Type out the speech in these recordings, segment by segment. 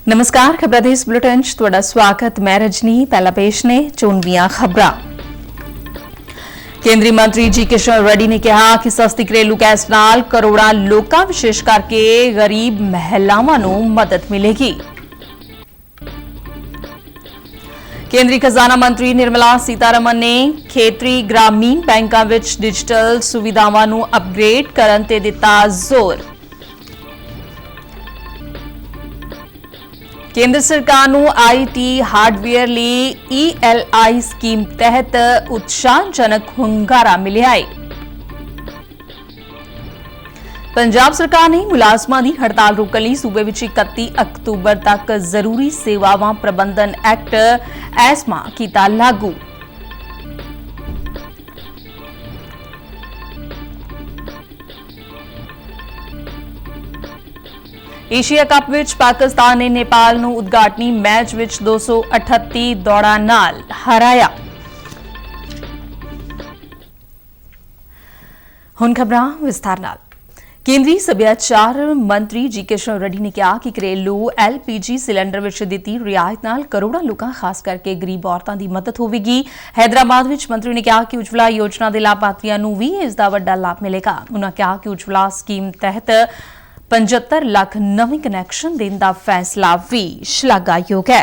नमस्कार खबरां दे इस बुलेटिन च तुहाडा स्वागत। मैं रजनी। पहला पेश ने चोणवीआं खबरां। केंद्रीय मंत्री जी किशन रेड्डी ने कहा कि सस्ती घरेलू गैस नाल करोड़ां लोकां विशेष करके गरीब महिलावां नूं मदद मिलेगी। केंद्रीय खजाना मंत्री निर्मला सीतारमण ने खेतरी ग्रामीण बैंकां विच डिजिटल सुविधावां नूं अपग्रेड करन ते दिता जोर। केंद्र सरकार नूं आईटी हार्डवेयर लई ELI स्कीम तहत उत्साहजनक हुंगारा मिलिया है। पंजाब सरकार ने मुलाजमां दी हड़ताल रोकण लई सूबे विच 31 अक्तूबर तक जरूरी सेवावां प्रबंधन एक्ट एस्मा कीता लागू। एशिया कप विच पाकिस्तान ने नेपाल नूं उद्घाटनी मैच विच 238 दौड़ां नाल हराया। हुण खबरां विस्तार नाल। केंद्रीय सभ्याचार मंत्री जी किशन रेड्डी ने कहा कि घरेलू LPG सिलेंडर विच दित्ती रियायत नाल करोड़ां लोकां खास करके गरीब औरतां दी मदद होवेगी। हैदराबाद विच मंत्री ने कहा कि उज्जवला योजना दे लाभार्थियों नूं भी इस दा वड्डा लाभ मिलेगा। उन्होंने कहा कि उज्जवला स्कीम तहत 75 लाख नवे कनैक्शन देने का फैसला भी शलाघायोग है।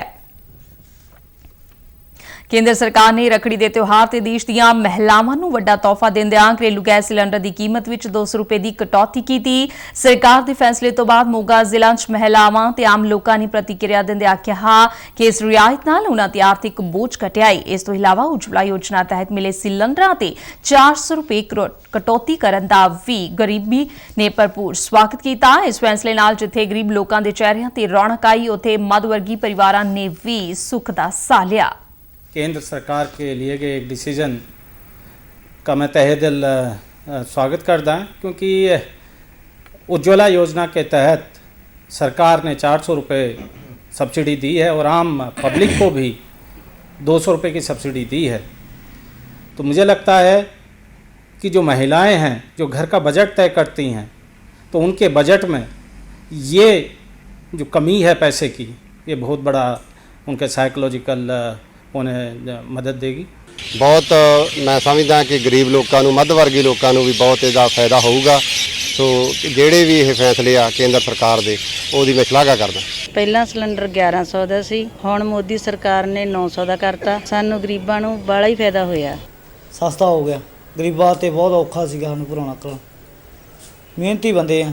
केंद्र सरकार ने रखड़ी के त्योहार ते देश दीआं महिलावां नूं वड्डा तोहफा देंदिआं घरेलू गैस सिलेंडर की कीमत विच 200 रुपए की कटौती की। सरकार के फैसले तो बाद मोगा जिला च महिलावां ते आम लोकां ने प्रतिक्रिया दिंदिआं कहा कि इस रियायत नाल उन्हां ते आर्थिक बोझ घटिआ है। इस तो इलावा उज्जवला योजना तहत मिले सिलेंडरां ते 400 रुपए कटौती करन दा भी गरीबी ने भरपूर स्वागत किया। इस फैसले नाल जिथे गरीब लोकां दे चेहरिਆਂ ते रौनक आई उथे मध्यवर्गी परिवारां ने भी सुख दा साह लिया। केंद्र सरकार के लिए गए एक डिसीजन का मैं तहे दिल स्वागत करता हूँ, क्योंकि उज्ज्वला योजना के तहत सरकार ने 400 रुपये सब्सिडी दी है और आम पब्लिक को भी 200 रुपये की सब्सिडी दी है। तो मुझे लगता है कि जो महिलाएं हैं जो घर का बजट तय करती हैं, तो उनके बजट में ये जो कमी है पैसे की, ये बहुत बड़ा उनके साइकोलॉजिकल उन्हें मदद देगी। बहुत मैं समझदा कि गरीब लोगों को मध्य वर्गी लोगों को भी बहुत इसका फायदा होगा। तो ਜਿਹੜੇ भी ये फैसले आ केंद्र सरकार दे ਉਹਦੀ मैं ਸ਼ਲਾਘਾ करदा। ਪਹਿਲਾਂ ਸਿਲੰਡਰ 1100 ਦਾ ਸੀ, ਹੁਣ ਮੋਦੀ ਸਰਕਾਰ ਨੇ 900 ਦਾ ਕਰਤਾ। ਸਾਨੂੰ ਗਰੀਬਾਂ ਨੂੰ ਬੜਾ ਹੀ ਫਾਇਦਾ ਹੋਇਆ। ਸਸਤਾ ਹੋ ਗਿਆ। ਗਰੀਬਾਂ ਤੇ ਬਹੁਤ ਔਖਾ ਸੀਗਾ ਸਾਨੂੰ ਭਰਾਉਣਾ ਕੋਲ। ਮਿਹਨਤੀ ਬੰਦੇ ਆ,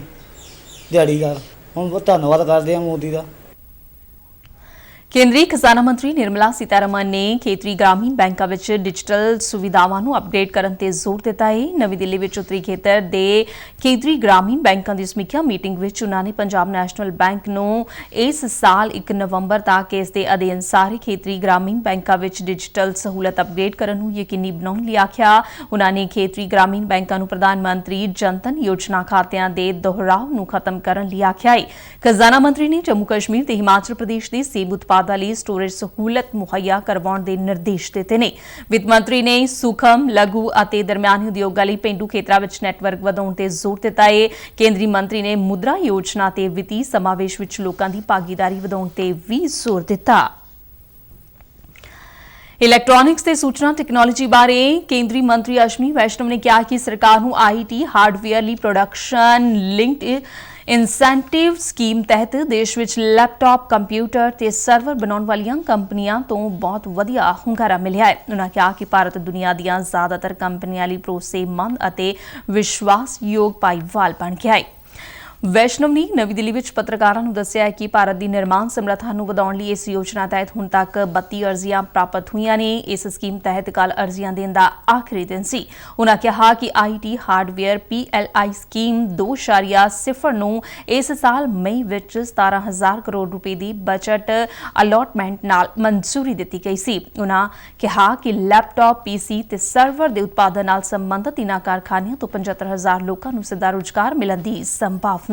ਦਿਹਾੜੀਦਾਰ। ਹੁਣ ਧੰਨਵਾਦ ਕਰਦੇ ਆ ਮੋਦੀ ਦਾ। केंद्रीय खजाना मंत्री निर्मला सीतारमण ने खेतरी ग्रामीण बैंकों में डिजिटल सुविधावां नूं अपडेट करन ते जोर दिता है। नवी दिल्ली विच उत्तरी खेतर दे खेतरी ग्रामीण बैंकों की समीक्षा मीटिंग विच उन्होंने पंजाब नैशनल बैंक नूं इस साल 1 नवंबर तक इस दे अधीन सारे खेतरी ग्रामीण बैंकों में डिजिटल सहूलत अपडेट करन नूं यकीनी बनाउण लई आखिया। उन्होंने खेतरी ग्रामीण बैंकों नूं प्रधानमंत्री जनधन योजना खातिਆਂ दे दोहराव नूं खत्म करन लई आखिया है। खजाना मंत्री ने जम्मू कश्मीर ते हिमाचल प्रदेश दे सेब ਲਈ ਸਟੋਰੇਜ ਸਹੂਲਤ ਮੁਹੱਈਆ ਕਰਵਾਉਣ ਦੇ ਨਿਰਦੇਸ਼ ਦਿੱਤੇ ਨੇ। ਵਿੱਤ ਮੰਤਰੀ ਨੇ ਸੂਖਮ, ਲਘੂ ਅਤੇ ਦਰਮਿਆਨੀ ਉਦਯੋਗਾਂ ਲਈ ਪੇਂਡੂ ਖੇਤਰਾਂ ਵਿੱਚ ਨੈਟਵਰਕ ਵਧਾਉਣ ਤੇ ਜ਼ੋਰ ਦਿੱਤਾ ਹੈ। ਕੇਂਦਰੀ ਮੰਤਰੀ ਨੇ ਮੁਦਰਾ ਯੋਜਨਾ ਤੇ ਵਿੱਤੀ ਸਮਾਵੇਸ਼ ਵਿੱਚ ਲੋਕਾਂ ਦੀ ਭਾਗੀਦਾਰੀ ਵਧਾਉਣ ਤੇ ਵੀ ਜ਼ੋਰ ਦਿੱਤਾ। ਇਲੈਕਟ੍ਰੋਨਿਕਸ ਤੇ ਸੂਚਨਾ ਟੈਕਨੋਲੋਜੀ ਬਾਰੇ ਕੇਂਦਰੀ ਮੰਤਰੀ ਅਸ਼ਵਨੀ ਵੈਸ਼ਨਵ ਨੇ ਕਿਹਾ ਕਿ ਸਰਕਾਰ ਨੂੰ IT ਹਾਰਡਵੇਅਰ ਲਈ ਪ੍ਰੋਡਕਸ਼ਨ ਲਿੰਕਡ इंसेंटिव स्कीम तहत देश विच लैपटॉप, कंप्यूटर ते सर्वर बनाने वाली कंपनियां तो बहुत वधिया हुंगारा मिलिया है। उन्होंने कहा कि भारत दुनिया दीआं ज़्यादातर कंपनियां लई भरोसेमंद अते विश्वासयोग भाईवाल बन गया है। वैष्णव ने नवी दिल्ली विच पत्रकारां नूं दस्सिया कि भारत की निर्माण समर्था नूं वधाउण लई इस योजना तहत हुण तक 32 अर्जियां प्राप्त हुईआं ने। इस स्कीम तहत कल अर्जियां देण दा आखिरी दिन सी। उन्होंने कहा कि IT हार्डवेयर PLI स्कीम 2.09 इस साल मई विच 17,000 करोड़ रुपए की बजट अलॉटमेंट नाल मंजूरी दित्ती गई सी। उन्होंने कहा कि लैपटॉप, PC ते सर्वर के उत्पादन नाल संबंधित इन्हां कारखानिਆਂ ਤੋਂ 75,000 लोगों नूं सिद्धा रोजगार मिलण दी संभावना।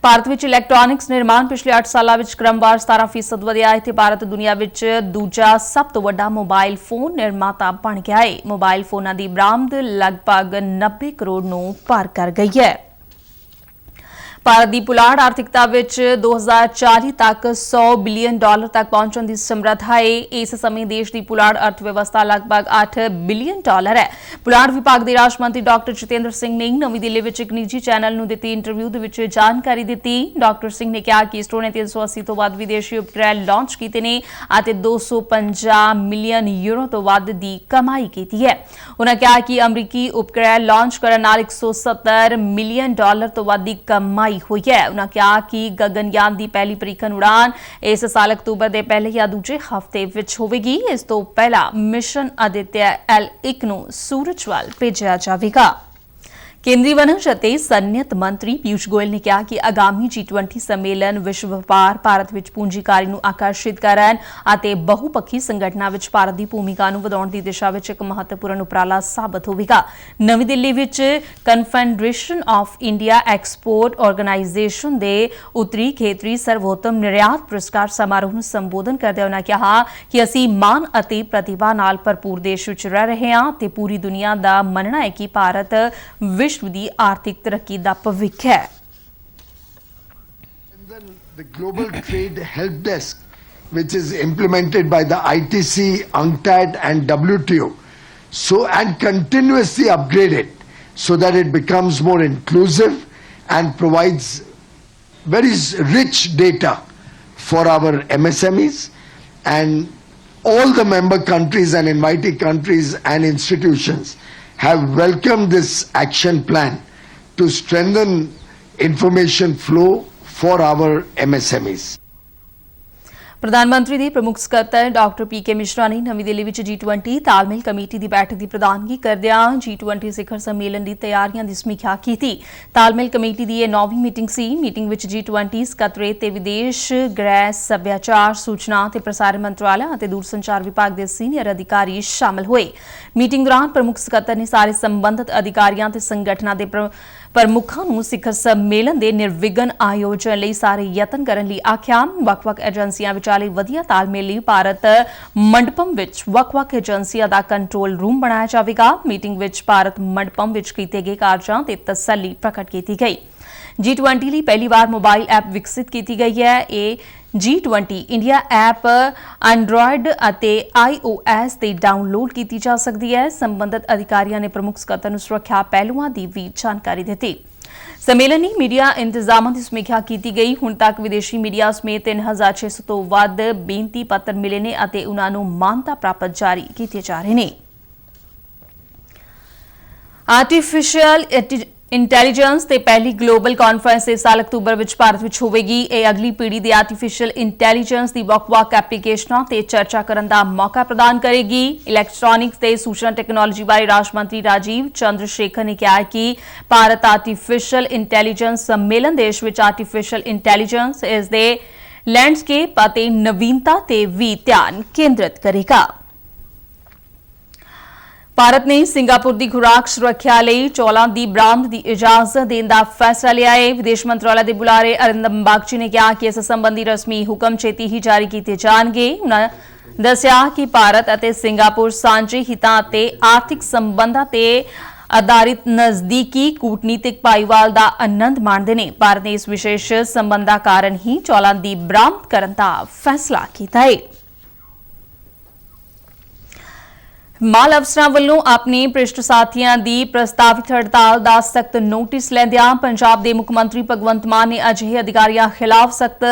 ਭਾਰਤ ਵਿੱਚ ਇਲੈਕਟ੍ਰੋਨਿਕਸ ਨਿਰਮਾਣ ਪਿਛਲੇ 8 ਸਾਲਾਂ ਵਿੱਚ ਕ੍ਰਮਵਾਰ 17% ਵਧਿਆ ਹੈ ਤੇ ਭਾਰਤ ਦੁਨੀਆ ਵਿੱਚ ਦੂਜਾ ਸਭ ਤੋਂ ਵੱਡਾ ਮੋਬਾਈਲ ਫੋਨ ਨਿਰਮਾਤਾ ਬਣ ਗਿਆ ਹੈ। ਮੋਬਾਈਲ ਫੋਨਾਂ ਦੀ ਬਰਾਮਦ ਲਗਭਗ 90 ਕਰੋੜ ਨੂੰ ਪਾਰ ਕਰ ਗਈ ਹੈ। ਭਾਰਤ ਦੀ ਪੁਲਾੜ ਆਰਥਿਕਤਾ ਵਿੱਚ 2040 ਤੱਕ $100 ਬਿਲੀਅਨ ਤੱਕ ਪਹੁੰਚਣ ਦੀ ਸਮਰੱਥਾ ਹੈ। ਇਸ ਸਮੇਂ ਦੇਸ਼ ਦੀ ਪੁਲਾੜ ਅਰਥ ਵਿਵਸਥਾ ਲਗਭਗ $8 ਬਿਲੀਅਨ ਹੈ। ਪੁਲਾੜ ਵਿਭਾਗ ਦੇ ਰਾਜ ਮੰਤਰੀ ਡਾਕਟਰ ਜਤਿੰਦਰ ਸਿੰਘ ਨੇ ਨਵੀਂ ਦਿੱਲੀ ਵਿੱਚ ਇੱਕ ਨਿੱਜੀ ਚੈਨਲ ਨੂੰ ਦਿੱਤੀ ਇੰਟਰਵਿਊ ਦੇ ਵਿੱਚ ਜਾਣਕਾਰੀ ਦਿੱਤੀ। ਡਾਕਟਰ ਸਿੰਘ ਨੇ ਕਿਹਾ ਕਿ ਇਸਰੋ ਨੇ 380 ਤੋਂ ਵੱਧ ਵਿਦੇਸ਼ੀ ਉਪਗ੍ਰਹਿ ਲਾਂਚ ਕੀਤੇ ਨੇ ਅਤੇ 250 ਮਿਲੀਅਨ ਯੂਰੋ ਤੋਂ ਵੱਧ ਦੀ ਕਮਾਈ ਕੀਤੀ ਹੈ। ਉਨ੍ਹਾਂ ਕਿਹਾ ਕਿ ਅਮਰੀਕੀ ਉਪਗ੍ਰਹਿ ਲਾਂਚ ਕਰਨ ਨਾਲ $170 ਮਿਲੀਅਨ ਤੋਂ ਵੱਧ ਦੀ ਕਮਾਈ ਹੋਈ ਹੈ। ਉਨ੍ਹਾਂ ਕਿਹਾ ਕਿ ਗਗਨਯਾਨ ਦੀ ਪਹਿਲੀ ਪ੍ਰੀਖਣ ਉਡਾਨ ਇਸ ਸਾਲ ਅਕਤੂਬਰ ਦੇ ਪਹਿਲੇ ਜਾਂ ਦੂਜੇ ਹਫ਼ਤੇ ਵਿੱਚ ਹੋਵੇਗੀ। ਇਸ ਤੋਂ ਪਹਿਲਾਂ ਮਿਸ਼ਨ ਆਦਿਤਿਆ L1 ਨੂੰ ਸੂਰਜ ਵੱਲ ਭੇਜਿਆ ਜਾਵੇਗਾ। ਕੇਂਦਰੀ ਵਣਜ ਅਤੇ ਸਨਅਤ ਮੰਤਰੀ ਪੀਯੂਸ਼ ਗੋਇਲ ਨੇ ਕਿਹਾ ਕਿ ਆਗਾਮੀ G20 ਸੰਮੇਲਨ ਵਿਸ਼ਵ ਵਪਾਰ ਭਾਰਤ ਵਿੱਚ ਪੂੰਜੀਕਾਰੀ ਨੂੰ ਆਕਰਸ਼ਿਤ ਕਰਨ ਅਤੇ ਬਹੁਪੱਖੀ ਸੰਗਠਨਾਂ ਵਿੱਚ ਭਾਰਤ ਦੀ ਭੂਮਿਕਾ ਨੂੰ ਵਧਾਉਣ ਦੀ ਦਿਸ਼ਾ ਵਿੱਚ ਇੱਕ ਮਹੱਤਵਪੂਰਨ ਉਪਰਾਲਾ ਸਾਬਤ ਹੋਵੇਗਾ। ਨਵੀਂ ਦਿੱਲੀ ਵਿੱਚ confederation of India export organisation ਦੇ ਉੱਤਰੀ ਖੇਤਰੀ ਸਰਵੋਤਮ ਨਿਰਯਾਤ ਪੁਰਸਕਾਰ ਸਮਾਰੋਹ ਨੂੰ ਸੰਬੋਧਨ ਕਰਦਿਆਂ ਉਨ੍ਹਾਂ ਕਿਹਾ ਕਿ ਅਸੀਂ ਮਾਣ ਅਤੇ ਪ੍ਰਤਿਭਾ ਨਾਲ ਭਰਪੂਰ ਦੇਸ਼ ਵਿੱਚ ਰਹਿ ਰਹੇ ਹਾਂ ਤੇ ਪੂਰੀ ਦੁਨੀਆ ਦਾ ਮੰਨਣਾ ਹੈ ਕਿ ਭਾਰਤ ਵਿਸ਼ਵ ਦੀ ਆਰਥਿਕ ਤਰੱਕੀ ਦਾ ਭਵਿੱਖ ਹੈ। The Global Trade Help Desk, which is implemented by the ITC, UNCTAD and WTO, and continuously upgraded so that it becomes more inclusive and provides very rich data for our MSMEs, and all the member countries and invited countries and institutions have welcomed this action plan to strengthen information flow for our MSMEs. ਪ੍ਰਧਾਨ ਮੰਤਰੀ ਦੇ ਪ੍ਰਮੁੱਖ ਸਕੱਤਰ doctor ਪੀਕੇ ਮਿਸ਼ਰਾ ਨੇ ਨਵੀਂ ਦਿੱਲੀ ਵਿੱਚ G20 ਤਾਲਮੇਲ committee ਦੀ ਬੈਠਕ ਦੀ ਪ੍ਰਧਾਨਗੀ ਕਰਦਿਆਂ G20 ਸਿਖਰ ਸੰਮੇਲਨ ਦੀ ਤਿਆਰੀਆਂ ਦੀ ਸਮੀਖਿਆ ਕੀਤੀ। ਤਾਲਮੇਲ ਕਮੇਟੀ ਦੀ ਇਹ 9ਵੀਂ ਮੀਟਿੰਗ ਸੀ। ਮੀਟਿੰਗ ਵਿੱਚ G20 ਸਕੱਤਰੇਤ ਤੇ ਵਿਦੇਸ਼, ਗ੍ਰਹਿ, ਸੱਭਿਆਚਾਰ, ਸੂਚਨਾ ਤੇ ਪ੍ਰਸਾਰਣ ਮੰਤਰਾਲਾ ਅਤੇ ਦੂਰਸੰਚਾਰ ਵਿਭਾਗ ਦੇ ਸੀਨੀਅਰ ਅਧਿਕਾਰੀ ਸ਼ਾਮਲ ਹੋਏ। ਮੀਟਿੰਗ ਦੌਰਾਨ ਪ੍ਰਮੁੱਖ ਸਕੱਤਰ ਨੇ ਸਾਰੇ ਸੰਬੰਧਿਤ ਅਧਿਕਾਰੀਆਂ ਤੇ ਸੰਗਠਨਾਂ ਦੇ ਪ੍ਰਮੁੱਖਾਂ ਨੂੰ ਸਿਖਰ ਸੰਮੇਲਨ ਦੇ ਨਿਰਵਿਘਨ ਆਯੋਜਨ ਲਈ ਸਾਰੇ ਯਤਨ ਕਰਨ ਲਈ ਆਖਿਆ। ਵੱਖ-ਵੱਖ ਏਜੰਸੀਆਂ ਵਿਚਾਲੇ ਵਧੀਆ ਤਾਲਮੇਲ ਲਈ ਭਾਰਤ ਮੰਡਪਮ ਵਿੱਚ ਵੱਖ-ਵੱਖ ਏਜੰਸੀਆਂ ਦਾ ਕੰਟਰੋਲ ਰੂਮ ਬਣਾਇਆ ਜਾਵੇਗਾ। ਮੀਟਿੰਗ ਵਿੱਚ ਭਾਰਤ ਮੰਡਪਮ ਵਿੱਚ ਕੀਤੇ ਗਏ ਕਾਰਜਾਂ ਤੇ ਤਸੱਲੀ ਪ੍ਰਗਟ ਕੀਤੀ ਗਈ। G20 ਲਈ ਪਹਿਲੀ ਵਾਰ ਮੋਬਾਈਲ ਐਪ ਵਿਕਸਿਤ ਕੀਤੀ ਗਈ ਹੈ। ਇਹ G20 ਇੰਡੀਆ ਐਪ ਐਂਡਰੋਇਡ ਅਤੇ iOS ਤੇ ਡਾਊਨਲੋਡ ਕੀਤੀ ਜਾ ਸਕਦੀ ਹੈ। ਸੰਬੰਧਿਤ ਅਧਿਕਾਰੀਆਂ ਨੇ ਪ੍ਰਮੁੱਖ ਸਕੱਤਰ ਨੂੰ ਸੁਰੱਖਿਆ ਪਹਿਲੂਆਂ ਦੀ ਵੀ ਜਾਣਕਾਰੀ ਦਿੱਤੀ। ਸੰਮੇਲਨ ਦੀ ਮੀਡੀਆ ਇੰਤਜ਼ਾਮਾਂ ਦੀ ਸਮੀਖਿਆ ਕੀਤੀ ਗਈ। ਹੁਣ ਤੱਕ ਵਿਦੇਸ਼ੀ ਮੀਡੀਆ ਸਮੇਤ 3600 ਤੋਂ ਵੱਧ ਬੇਨਤੀ ਪੱਤਰ ਮਿਲੇ ਨੇ ਅਤੇ ਉਨ੍ਹਾਂ ਨੂੰ ਮਾਨਤਾ ਪ੍ਰਾਪਤ ਜਾਰੀ ਕੀਤੇ ਜਾ ਰਹੇ ਨੇ। ਆਰਟੀਫੀਸ਼ੀਅਲ ਇੰਟੈਲੀਜੈਂਸ ਤੇ ਪਹਿਲੀ ਗਲੋਬਲ ਕਾਨਫਰੰਸ ਇਸ ਸਾਲ ਅਕਤੂਬਰ ਵਿੱਚ ਭਾਰਤ ਵਿੱਚ ਹੋਵੇਗੀ। ਇਹ ਅਗਲੀ ਪੀੜ੍ਹੀ ਦੀ ਆਰਟੀਫੀਸ਼ੀਅਲ ਇੰਟੈਲੀਜੈਂਸ ਦੀ ਵੱਖ-ਵੱਖ ਐਪਲੀਕੇਸ਼ਨਾਂ ਤੇ ਚਰਚਾ ਕਰਨ ਦਾ ਮੌਕਾ ਪ੍ਰਦਾਨ ਕਰੇਗੀ। ਇਲੈਕਟ੍ਰੋਨਿਕਸ ਤੇ ਸੂਚਨਾ ਟੈਕਨੋਲੋਜੀ ਬਾਰੇ ਰਾਜ ਮੰਤਰੀ ਰਾਜੀਵ ਚੰਦਰ ਸ਼ੇਖਰ ਨੇ ਕਿਹਾ ਕਿ ਭਾਰਤ ਆਰਟੀਫੀਸ਼ੀਅਲ ਇੰਟੈਲੀਜੈਂਸ ਸੰਮੇਲਨ ਦੇਸ਼ ਵਿੱਚ ਆਰਟੀਫੀਸ਼ੀਅਲ ਇੰਟੈਲੀਜੈਂਸ ਇਸ ਦੇ ਲੈਂਡਸਕੇਪ ਅਤੇ ਨਵੀਨਤਾ ਤੇ ਵੀ ਧਿਆਨ ਕੇਂਦਰਿਤ ਕਰੇਗਾ। ਭਾਰਤ ਨੇ ਸਿੰਗਾਪੁਰ ਦੀ ਖੁਰਾਕ ਸੁਰੱਖਿਆ ਲਈ ਚੌਲਾਂ ਦੀ ਬਰਾਮਦ ਦੀ ਇਜਾਜ਼ਤ ਦੇਣ ਦਾ ਫੈਸਲਾ ਲਿਆ ਹੈ। ਵਿਦੇਸ਼ ਮੰਤਰਾਲਾ ਦੇ ਬੁਲਾਰੇ ਅਰਿੰਦਮ ਬਾਗਚੀ ਨੇ ਕਿਹਾ ਕਿ ਇਸ ਸੰਬੰਧੀ ਰਸਮੀ ਹੁਕਮ ਛੇਤੀ ਹੀ ਜਾਰੀ ਕੀਤੇ ਜਾਣਗੇ। ਉਨ੍ਹਾਂ ਦੱਸਿਆ ਕਿ ਭਾਰਤ ਅਤੇ ਸਿੰਗਾਪੁਰ ਸਾਂਝੇ ਹਿੱਤਾਂ ਅਤੇ ਆਰਥਿਕ ਸੰਬੰਧਾਂ ਤੇ ਆਧਾਰਿਤ ਨਜ਼ਦੀਕੀ ਕੂਟਨੀਤਿਕ ਭਾਈਵਾਲ ਦਾ ਆਨੰਦ ਮਾਣਦੇ ਨੇ। ਭਾਰਤ ਨੇ ਇਸ ਵਿਸ਼ੇਸ਼ ਸੰਬੰਧਾਂ ਕਾਰਨ ਹੀ ਚੌਲਾਂ ਦੀ ਬਰਾਮਦ ਕਰਨ ਦਾ ਫੈਸਲਾ ਕੀਤਾ ਹੈ। ਮਾਲ ਅਫਸਰਾਂ ਵੱਲੋਂ ਆਪਣੇ ਭ੍ਰਿਸ਼ਟ ਸਾਥੀਆਂ ਦੀ ਪ੍ਰਸਤਾਵਿਤ ਹੜਤਾਲ ਦਾ ਸਖਤ ਨੋਟਿਸ ਲੈਂਦਿਆਂ ਪੰਜਾਬ ਦੇ ਮੁੱਖ ਮੰਤਰੀ ਭਗਵੰਤ ਮਾਨ ਨੇ ਅਜਿਹੇ ਅਧਿਕਾਰੀਆਂ ਖਿਲਾਫ ਸਖਤ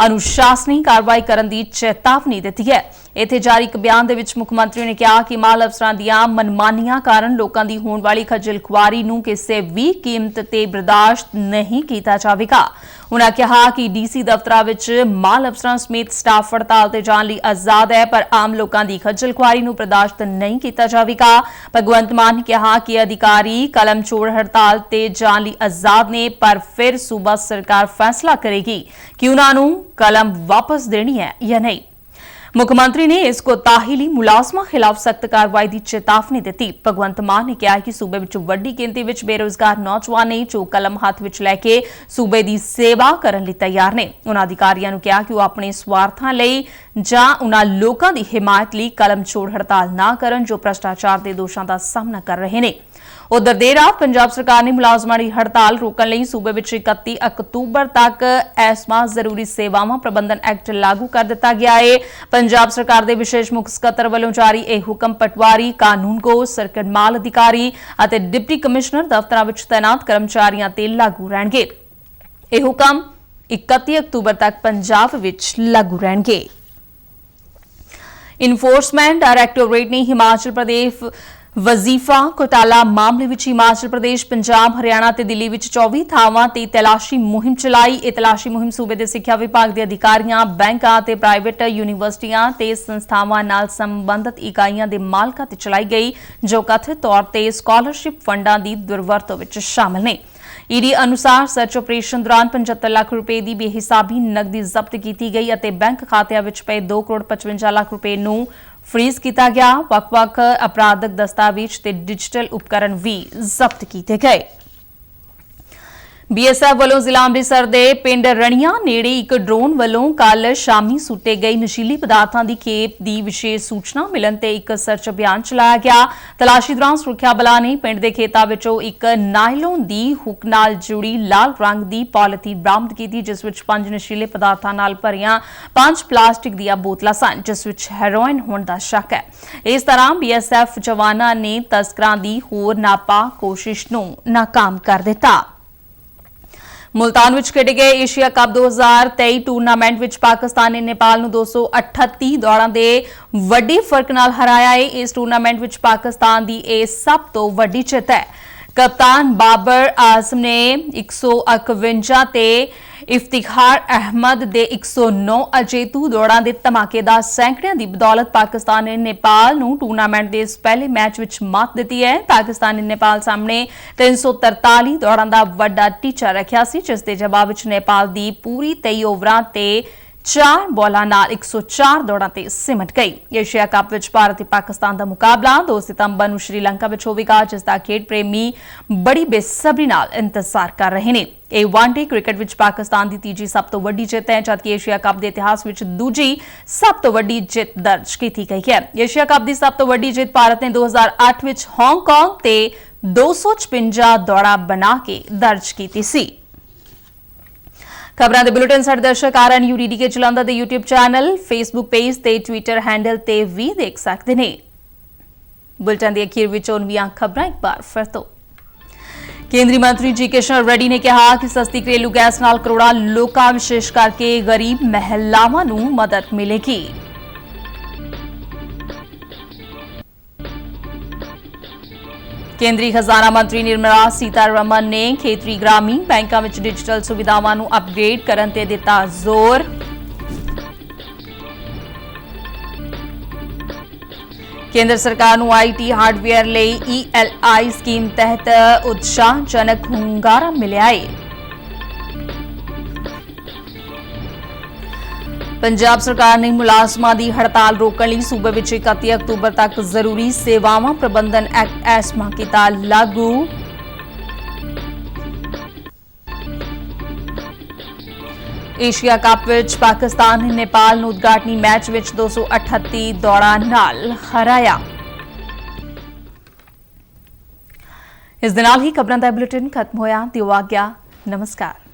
ਅਨੁਸ਼ਾਸਨੀ ਕਾਰਵਾਈ ਕਰਨ ਦੀ ਚੇਤਾਵਨੀ ਦਿੱਤੀ ਹੈ। ਇੱਥੇ ਜਾਰੀ ਇੱਕ ਬਿਆਨ ਦੇ ਵਿੱਚ ਮੁੱਖ ਮੰਤਰੀ ਨੇ ਕਿਹਾ ਕਿ ਮਾਲ ਅਫਸਰਾਂ ਦੀਆਂ ਮਨਮਾਨੀਆਂ ਕਾਰਨ ਲੋਕਾਂ ਦੀ ਹੋਣ ਵਾਲੀ ਖੱਜਲ ਖੁਆਰੀ ਨੂੰ ਕਿਸੇ ਵੀ ਕੀਮਤ ਤੇ ਬਰਦਾਸ਼ਤ ਨਹੀਂ ਕੀਤਾ ਜਾਵੇਗਾ। ਉਨ੍ਹਾਂ ਕਿਹਾ ਕਿ ਡੀਸੀ ਦਫ਼ਤਰਾਂ ਵਿੱਚ ਮਾਲ ਅਫਸਰਾਂ ਸਮੇਤ ਸਟਾਫ ਹੜਤਾਲ ਤੇ ਜਾਣ ਲਈ ਆਜ਼ਾਦ ਹੈ, ਪਰ ਆਮ ਲੋਕਾਂ ਦੀ ਖੱਜਲ ਖੁਆਰੀ ਨੂੰ ਬਰਦਾਸ਼ਤ ਨਹੀਂ ਕੀਤਾ ਜਾਵੇਗਾ। ਭਗਵੰਤ ਮਾਨ ਨੇ ਕਿਹਾ ਕਿ ਅਧਿਕਾਰੀ ਕਲਮ ਛੋੜ ਹੜਤਾਲ ਤੇ ਜਾਣ ਲਈ ਆਜ਼ਾਦ ਨੇ, ਪਰ ਫਿਰ ਸੂਬਾ ਸਰਕਾਰ ਫੈਸਲਾ ਕਰੇਗੀ ਕਿ ਉਨ੍ਹਾਂ ਨੂੰ ਕਲਮ ਵਾਪਸ ਦੇਣੀ ਹੈ ਜਾਂ ਨਹੀਂ। ਮੁੱਖ ਮੰਤਰੀ ਨੇ ਇਸ ਕੋਤਾਹੀ ਲਈ ਮੁਲਾਜ਼ਮਾਂ ਖਿਲਾਫ ਸਖਤ ਕਾਰਵਾਈ ਦੀ ਚੇਤਾਵਨੀ ਦਿੱਤੀ। ਭਗਵੰਤ ਮਾਨ ਨੇ ਕਿਹਾ ਕਿ ਸੂਬੇ ਵਿੱਚ ਵੱਡੀ ਗਿਣਤੀ ਵਿੱਚ ਬੇਰੁਜ਼ਗਾਰ ਨੌਜਵਾਨ ਨੇ ਜੋ ਕਲਮ ਹੱਥ ਵਿੱਚ ਲੈ ਕੇ ਸੂਬੇ ਦੀ ਸੇਵਾ ਕਰਨ ਲਈ ਤਿਆਰ ਨੇ। ਉਨ੍ਹਾਂ ਅਧਿਕਾਰੀਆਂ ਨੂੰ ਕਿਹਾ ਕਿ ਉਹ ਆਪਣੇ ਸਵਾਰਥਾਂ ਲਈ ਜਾਂ ਉਨ੍ਹਾਂ ਲੋਕਾਂ ਦੀ ਹਿਮਾਇਤ ਲਈ ਕਲਮ ਛੋੜ ਹੜਤਾਲ ਨਾ ਕਰਨ ਜੋ ਭ੍ਰਿਸ਼ਟਾਚਾਰ ਦੇ ਦੋਸ਼ਾਂ ਦਾ ਸਾਹਮਣਾ ਕਰ ਰਹੇ ਨੇ। ਉਧਰ ਦੇਰ ਰਾਤ ਪੰਜਾਬ ਸਰਕਾਰ ਨੇ ਮੁਲਾਜ਼ਮਾਂ ਦੀ ਹੜਤਾਲ ਰੋਕਣ ਲਈ ਸੂਬੇ ਵਿੱਚ 31 ਅਕਤੂਬਰ ਤੱਕ ਐਸਮਾ ਜ਼ਰੂਰੀ ਸੇਵਾਵਾਂ ਪ੍ਰਬੰਧਨ ਐਕਟ ਲਾਗੂ ਕਰ ਦਿੱਤਾ ਗਿਆ ਹੈ। ਪੰਜਾਬ ਸਰਕਾਰ ਦੇ ਵਿਸ਼ੇਸ਼ ਮੁੱਖ ਸਕੱਤਰ ਵੱਲੋਂ ਜਾਰੀ ਇਹ ਹੁਕਮ ਪਟਵਾਰੀ, ਕਾਨੂੰਗੋ, ਸਰਕਟ ਮਾਲ ਅਧਿਕਾਰੀ ਅਤੇ ਡਿਪਟੀ ਕਮਿਸ਼ਨਰ ਦਫ਼ਤਰਾਂ ਵਿੱਚ ਤਾਇਨਾਤ ਕਰਮਚਾਰੀਆਂ ਤੇ ਲਾਗੂ ਰਹਿਣਗੇ। ਇਹ ਹੁਕਮ 31 ਅਕਤੂਬਰ ਤੱਕ ਪੰਜਾਬ ਵਿੱਚ ਲਾਗੂ ਰਹਿਣਗੇ। ਇਨਫੋਰਸਮੈਂਟ ਡਾਇਰੈਕਟੋਰੇਟ ਨੇ ਹਿਮਾਚਲ ਪ੍ਰਦੇਸ਼ ਵਜ਼ੀਫਾ ਘੁਟਾਲਾ ਮਾਮਲੇ ਵਿੱਚ ਹਿਮਾਚਲ ਪ੍ਰਦੇਸ਼, ਪੰਜਾਬ, ਹਰਿਆਣਾ ਤੇ ਦਿੱਲੀ ਵਿੱਚ 24 ਥਾਵਾਂ ਤੇ ਤਲਾਸ਼ੀ ਮੁਹਿੰਮ ਚਲਾਈ। ਇਹ ਤਲਾਸ਼ੀ ਮੁਹਿੰਮ ਸੂਬੇ ਦੇ ਸਿੱਖਿਆ ਵਿਭਾਗ ਦੇ ਅਧਿਕਾਰੀਆਂ, ਬੈਂਕਾਂ ਤੇ ਪ੍ਰਾਈਵੇਟ ਯੂਨੀਵਰਸਿਟੀਆਂ ਤੇ ਸੰਸਥਾਵਾਂ ਨਾਲ ਸੰਬੰਧਿਤ ਇਕਾਈਆਂ ਦੇ ਮਾਲਕਾਂ ਤੇ ਚਲਾਈ ਗਈ, ਜੋ ਕਥਿਤ ਤੌਰ ਤੇ ਸਕਾਲਰਸ਼ਿਪ ਫੰਡਾਂ ਦੀ ਦੁਰਵਰਤੋਂ ਵਿੱਚ ਸ਼ਾਮਲ ਨੇ। ਈਡੀ ਅਨੁਸਾਰ ਸਰਚ ਆਪਰੇਸ਼ਨ ਦੌਰਾਨ 75 ਲੱਖ ਰੁਪਏ ਦੀ ਬੇਹਿਸਾਬੀ ਨਕਦੀ ਜ਼ਬਤ ਕੀਤੀ ਗਈ ਅਤੇ ਬੈਂਕ ਖਾਤਿਆਂ ਵਿੱਚ ਪਏ 2 ਕਰੋੜ 55 ਲੱਖ ਰੁਪਏ ਨੂੰ ਫ੍ਰੀਜ਼ ਕੀਤਾ ਗਿਆ। ਵੱਖ-ਵੱਖ ਅਪਰਾਧਕ ਦਸਤਾਵੇਜ਼ ਤੇ ਡਿਜੀਟਲ ਉਪਕਰਨ ਵੀ ਜ਼ਬਤ ਕੀਤੇ ਗਏ। BSF ਵੱਲੋਂ ਜ਼ਿਲ੍ਹਾ ਅੰਮ੍ਰਿਤਸਰ ਦੇ ਪਿੰਡ ਰਣੀਆਂ ਨੇੜੇ ਇੱਕ ਡਰੋਨ ਵੱਲੋਂ ਕੱਲ ਸ਼ਾਮੀ ਸੁੱਟੇ ਗਏ ਨਸ਼ੀਲੀ ਪਦਾਰਥਾਂ ਦੀ ਖੇਪ ਦੀ ਵਿਸ਼ੇਸ਼ ਸੂਚਨਾ ਮਿਲਣ ਤੇ ਇੱਕ ਸਰਚ ਅਭਿਆਨ ਚਲਾਇਆ ਗਿਆ। ਤਲਾਸ਼ੀ ਦੌਰਾਨ ਸੁਰੱਖਿਆ ਬਲਾਂ ਨੇ ਪਿੰਡ ਦੇ ਖੇਤਾਂ ਵਿੱਚੋਂ ਇੱਕ ਨਾਇਲੋਨ ਦੀ ਹੁੱਕ ਨਾਲ ਜੁੜੀ ਲਾਲ ਰੰਗ ਦੀ ਪੋਲੀਥੀਨ ਬਰਾਮਦ ਕੀਤੀ, ਜਿਸ ਵਿੱਚ 5 ਨਸ਼ੀਲੇ ਪਦਾਰਥਾਂ ਨਾਲ ਭਰੀਆਂ 5 ਪਲਾਸਟਿਕ ਦੀਆਂ ਬੋਤਲਾਂ ਸਨ, ਜਿਸ ਵਿੱਚ ਹੈਰੋਇਨ ਹੋਣ ਦਾ ਸ਼ੱਕ ਹੈ। ਇਸ ਤਰ੍ਹਾਂ BSF ਜਵਾਨਾਂ ਨੇ ਤਸਕਰਾਂ ਦੀ ਹੋਰ ਨਾਪਾ ਕੋਸ਼ਿਸ਼ ਨੂੰ ਨਾਕਾਮ ਕਰ ਦਿੱਤਾ। ਮੁਲਤਾਨ ਵਿੱਚ ਖੇਡੇ ਗਏ ਏਸ਼ੀਆ ਕੱਪ 2023 ਟੂਰਨਾਮੈਂਟ ਵਿੱਚ ਪਾਕਿਸਤਾਨ ਨੇ ਨੇਪਾਲ ਨੂੰ 238 ਦੌੜਾਂ ਦੇ ਵੱਡੀ ਫਰਕ ਨਾਲ ਹਰਾਇਆ ਹੈ। ਇਸ ਟੂਰਨਾਮੈਂਟ ਵਿੱਚ ਪਾਕਿਸਤਾਨ ਦੀ ਇਹ ਸਭ ਤੋਂ ਵੱਡੀ ਜਿੱਤ ਹੈ। ਕਪਤਾਨ ਬਾਬਰ ਆਜ਼ਮ ਨੇ 151 ਤੇ ਇਫਤਿਖਾਰ ਅਹਿਮਦ ਦੇ 109 ਅਜੇਤੂ ਦੌੜਾਂ ਦੇ ਧਮਾਕੇਦਾਰ ਸੈਂਕੜਿਆਂ ਦੀ ਬਦੌਲਤ ਪਾਕਿਸਤਾਨ ਨੇ ਨੇਪਾਲ ਨੂੰ ਟੂਰਨਾਮੈਂਟ ਦੇ ਇਸ ਪਹਿਲੇ ਮੈਚ ਵਿੱਚ ਮਾਤ ਦਿੱਤੀ ਹੈ। ਪਾਕਿਸਤਾਨ ਨੇ ਨੇਪਾਲ ਸਾਹਮਣੇ 343 ਦੌੜਾਂ ਦਾ ਵੱਡਾ ਟੀਚਾ ਰੱਖਿਆ ਸੀ, ਜਿਸ ਦੇ ਜਵਾਬ ਵਿੱਚ ਨੇਪਾਲ ਦੀ ਪੂਰੀ 23 ਓਵਰਾਂ ਤੇ 4 ਬਾਲਾਂ ਨਾਲ 104 ਦੌੜਾਂ ਤੇ ਸਿਮਟ ਗਈ। ਏਸ਼ੀਆ ਕੱਪ ਵਿੱਚ ਭਾਰਤ ਤੇ ਪਾਕਿਸਤਾਨ ਦਾ ਮੁਕਾਬਲਾ 2 ਸਤੰਬਰ ਨੂੰ ਸ਼੍ਰੀਲੰਕਾ ਵਿੱਚ ਹੋਵੇਗਾ, ਜਿਸ ਦਾ ਖੇਡ ਪ੍ਰੇਮੀ ਬੜੀ ਬੇਸਬਰੀ ਨਾਲ ਇੰਤਜ਼ਾਰ ਕਰ ਰਹੇ ਨੇ। ਇਹ ਵਨਡੇ ਕ੍ਰਿਕਟ ਵਿੱਚ ਪਾਕਿਸਤਾਨ ਦੀ ਤੀਜੀ ਸਭ ਤੋਂ ਵੱਡੀ ਜਿੱਤ ਹੈ, ਜਦਕਿ ਏਸ਼ੀਆ ਕੱਪ ਦੇ ਇਤਿਹਾਸ ਵਿੱਚ ਦੂਜੀ ਸਭ ਤੋਂ ਵੱਡੀ ਜਿੱਤ ਦਰਜ ਕੀਤੀ ਗਈ ਹੈ। ਏਸ਼ੀਆ ਕੱਪ ਦੀ ਸਭ ਤੋਂ ਵੱਡੀ ਜਿੱਤ ਭਾਰਤ ਨੇ 2008 ਵਿੱਚ ਹਾਂਗਕਾਂਗ ਤੇ 256 ਦੌੜਾਂ ਬਣਾ ਕੇ ਦਰਜ ਕੀਤੀ ਸੀ। ਖਬਰਾਂ ਦੇ ਬੁਲੇਟਿਨ ਸਾਡੇ ਦਰਸ਼ਕ RNUDD ਕੇ ਜਲੰਧਰ ਦੇ YouTube ਚੈਨਲ, Facebook ਪੇਜ ਤੇ Twitter ਹੈਂਡਲ ਤੇ ਵੀ ਦੇਖ ਸਕਦੇ ਨੇ। ਬੁਲੇਟਿਨ ਦੇ ਅਖੀਰ ਵਿੱਚ ਨਵੀਆਂ ਖਬਰਾਂ ਇੱਕ ਵਾਰ ਫਿਰ ਤੋਂ। ਕੇਂਦਰੀ ਮੰਤਰੀ ਜੀ ਕਿਸ਼ਨ ਰੈਡੀ ਨੇ ਕਿਹਾ ਕਿ ਸਸਤੀ ਘਰੇਲੂ ਗੈਸ ਨਾਲ ਕਰੋੜਾਂ ਲੋਕਾਂ, ਵਿਸ਼ੇਸ਼ ਕਰਕੇ ਗਰੀਬ ਮਹਿਲਾਵਾਂ ਨੂੰ ਮਦਦ ਮਿਲੇਗੀ। ਕੇਂਦਰੀ ਖਜ਼ਾਨਾ ਮੰਤਰੀ ਨਿਰਮਲਾ ਸੀਤਾਰਮਨ ਨੇ ਖੇਤਰੀ ਗ੍ਰਾਮੀਣ ਬੈਂਕਾਂ ਵਿੱਚ ਡਿਜੀਟਲ ਸੁਵਿਧਾਵਾਂ ਨੂੰ ਅਪਗ੍ਰੇਡ ਕਰਨ ਤੇ ਦਿੱਤਾ ਜ਼ੋਰ। ਕੇਂਦਰ ਸਰਕਾਰ ਨੂੰ IT ਹਾਰਡਵੇਅਰ ਲਈ ELI ਸਕੀਮ ਤਹਿਤ ਉਤਸ਼ਾਹਜਨਕ ਹੁੰਗਾਰਾ ਮਿਲਿਆ ਹੈ। ਪੰਜਾਬ ਸਰਕਾਰ ਨੇ ਮੁਲਾਜ਼ਮਾਂ ਦੀ ਹੜਤਾਲ ਰੋਕਣ ਲਈ ਸੂਬੇ ਵਿੱਚ 31 ਅਕਤੂਬਰ ਤੱਕ ਜ਼ਰੂਰੀ ਸੇਵਾਵਾਂ ਪ੍ਰਬੰਧਨ ਐਕਟ ਐਸਮਾ ਕੀਤਾ ਲਾਗੂ। ਏਸ਼ੀਆ ਕੱਪ ਵਿੱਚ ਪਾਕਿਸਤਾਨ ਨੇ ਨੇਪਾਲ ਨੂੰ ਉਦਘਾਟਨੀ ਮੈਚ ਵਿੱਚ 238 ਦੌੜਾਂ ਨਾਲ ਹਰਾਇਆ। ਇਸ ਦੇ ਨਾਲ ਹੀ ਖਬਰਾਂ ਦਾ ਬੁਲੇਟਿਨ ਖਤਮ ਹੋਇਆ। ਦਿਓ ਆਗਿਆ। ਨਮਸਕਾਰ।